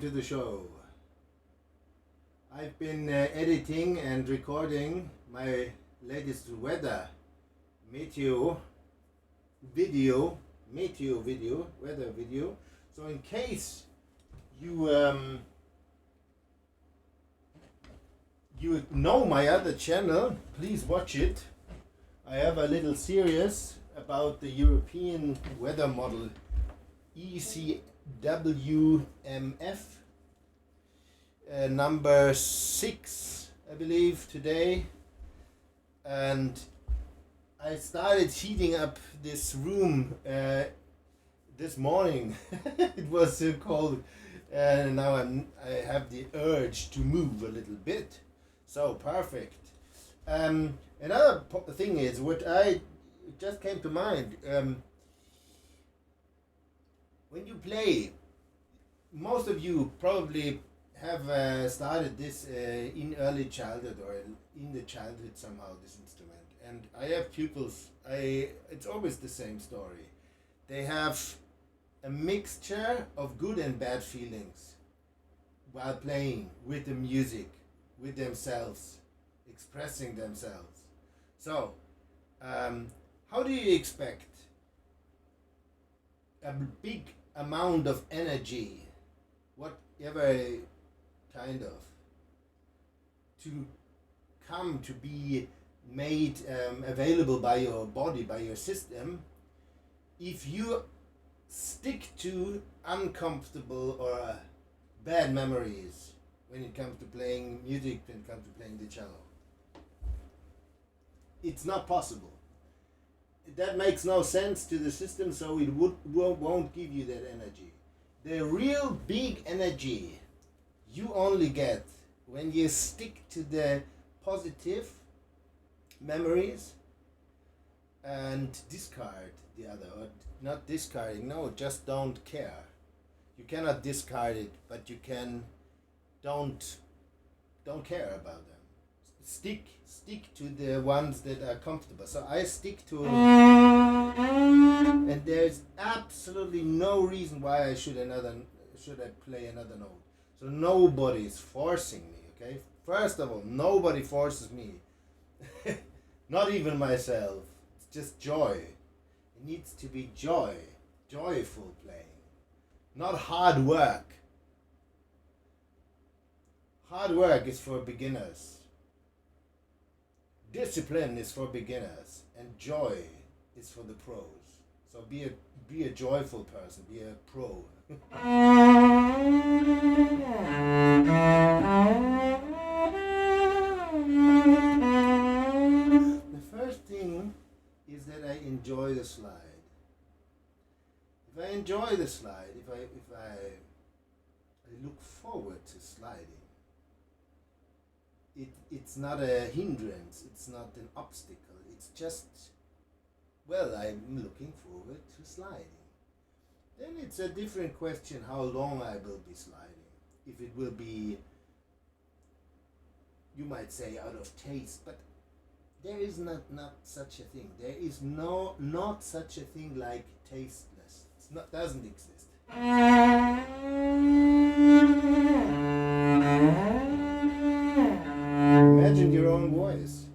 welcome to the show. I've been editing and recording my latest weather video. So in case you you know my other channel, please watch it. I have a little series about the European weather model ECWMF, number 6, I believe, today. And I started heating up this room this morning. It was so cold, and now I have the urge to move a little bit. So perfect. Another thing is what I just came to mind. When you play, most of you probably have started this in early childhood or in the childhood somehow, this instrument. And I have pupils, it's always the same story. They have a mixture of good and bad feelings while playing with the music, with themselves, expressing themselves. So, how do you expect a big amount of energy, whatever kind of, to come to be made available by your body, by your system, if you stick to uncomfortable or bad memories when it comes to playing music, when it comes to playing the cello? It's not possible. That makes no sense to the system, so it won't give you that energy. The real big energy you only get when you stick to the positive memories and discard the other, or not discarding, no, just don't care. You cannot discard it, but you can don't care about them. Stick to the ones that are comfortable. So I stick to, and there's absolutely no reason why I should play another note. So nobody is forcing me, okay? First of all, nobody forces me. Not even myself. It's just joy. It needs to be joy. Joyful playing. Not hard work. Hard work is for beginners. Discipline is for beginners, and joy is for the pros. So be a joyful person, be a pro. The first thing is that I enjoy the slide. If I enjoy the slide, if I look forward to sliding, it's not a hindrance, it's not an obstacle, it's just, well, I'm looking forward to sliding. Then it's a different question how long I will be sliding. If it will be, you might say, out of taste, but there is not such a thing. There is not such a thing like tasteless. Doesn't exist. Imagine your own voice.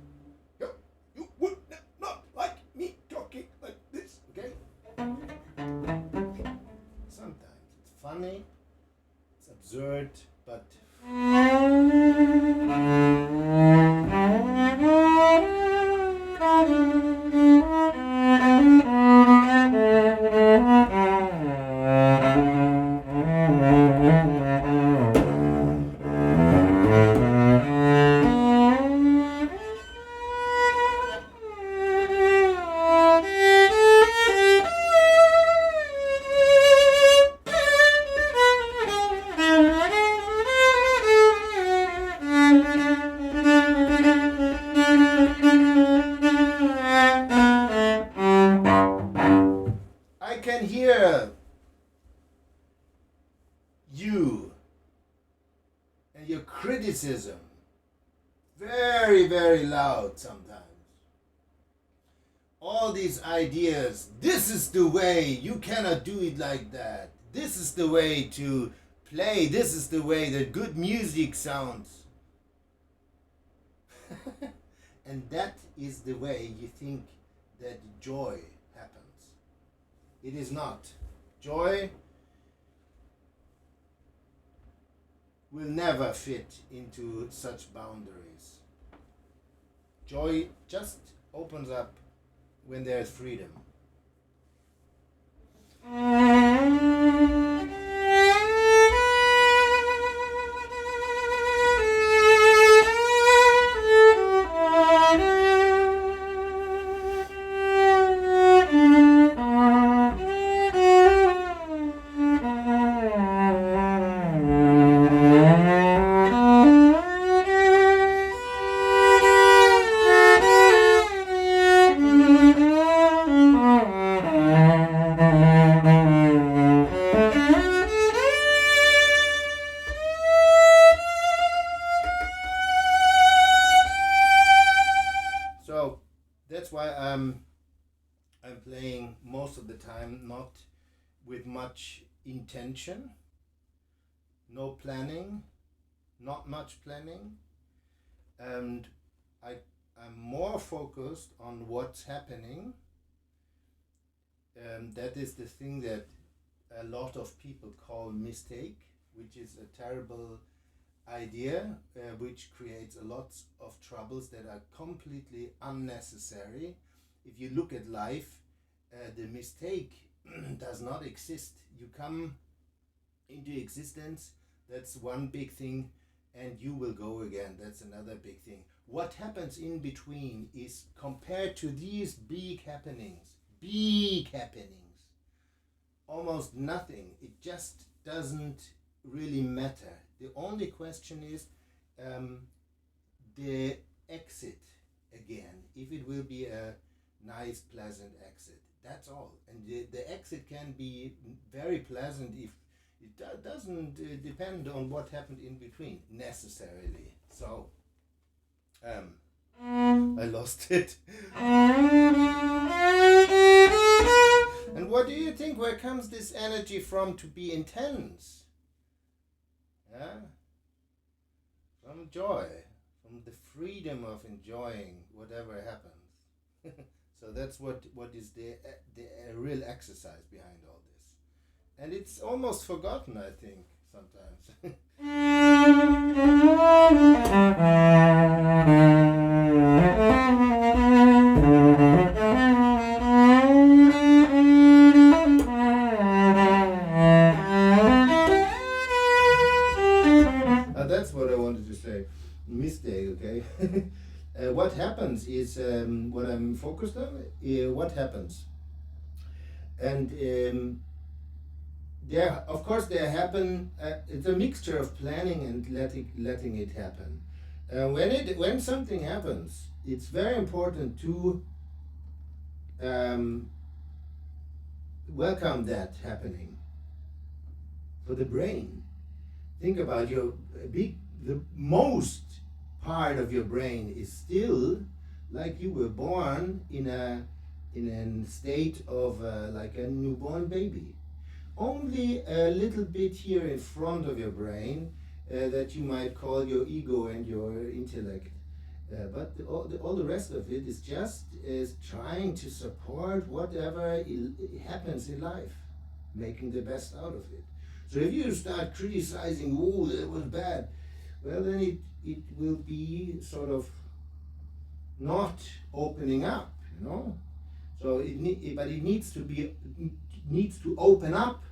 You would not like me talking like this, okay? Sometimes it's funny, it's absurd, but you and your criticism very, very loud sometimes. All these ideas, this is the way, you cannot do it like that. This is the way to play. This is the way that good music sounds. And that is the way you think that joy happens. It is not. Joy will never fit into such boundaries. Joy just opens up when there is freedom. That's why I'm playing most of the time not with much intention, no planning, not much planning, and I'm more focused on what's happening. That is the thing that a lot of people call mistake, which is a terrible idea, which creates a lot of troubles that are completely unnecessary. If you look at life, the mistake does not exist. You come into existence, that's one big thing, and you will go again, that's another big thing. What happens in between is, compared to these big happenings, almost nothing. It just doesn't really matter. The only question is the exit again, if it will be a nice, pleasant exit. That's all. And the exit can be very pleasant if it doesn't depend on what happened in between, necessarily. So, I lost it. And what do you think? Where comes this energy from to be intense? Yeah? From joy, from the freedom of enjoying whatever happens. So that's what is the real exercise behind all this. And it's almost forgotten, I think, sometimes. That's what I wanted to say. Mistake, okay? What happens is, what I'm focused on, what happens. And of course there happen, it's a mixture of planning and letting it happen. When something happens, it's very important to welcome that happening. For the brain, think about the most part of your brain is still like you were born in a state of like a newborn baby. Only a little bit here in front of your brain that you might call your ego and your intellect. But all the rest of it is just trying to support whatever happens in life, making the best out of it. So if you start criticizing, oh, that was bad, well, then it will be sort of not opening up, you know. So it needs to open up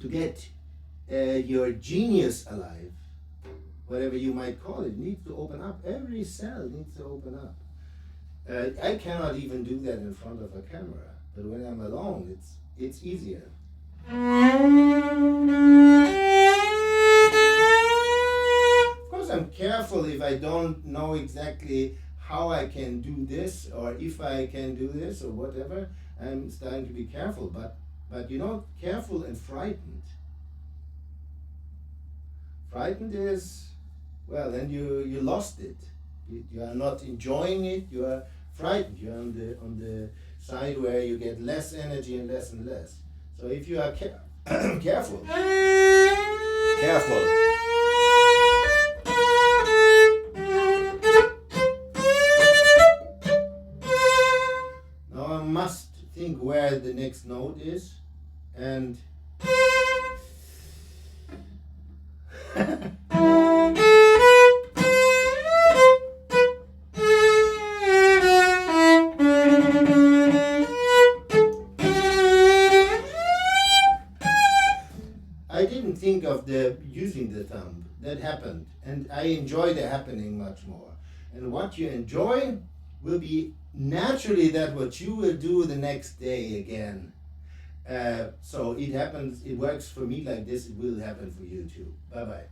to get your genius alive, whatever you might call it. Needs to open up. Every cell needs to open up. I cannot even do that in front of a camera, but when I'm alone, it's easier. Of course, I'm careful if I don't know exactly how I can do this, or if I can do this, or whatever. I'm starting to be careful, but you know, careful and frightened. Frightened is, well, then you lost it. You are not enjoying it. You are frightened. You are on the side where you get less energy and less and less. So if you are careful, Careful. Now I must think where the next note is, and I didn't think of using the thumb. That happened, and I enjoy the happening much more. And what you enjoy will be naturally that what you will do the next day again. So it happens. It works for me like this. It will happen for you too. Bye bye.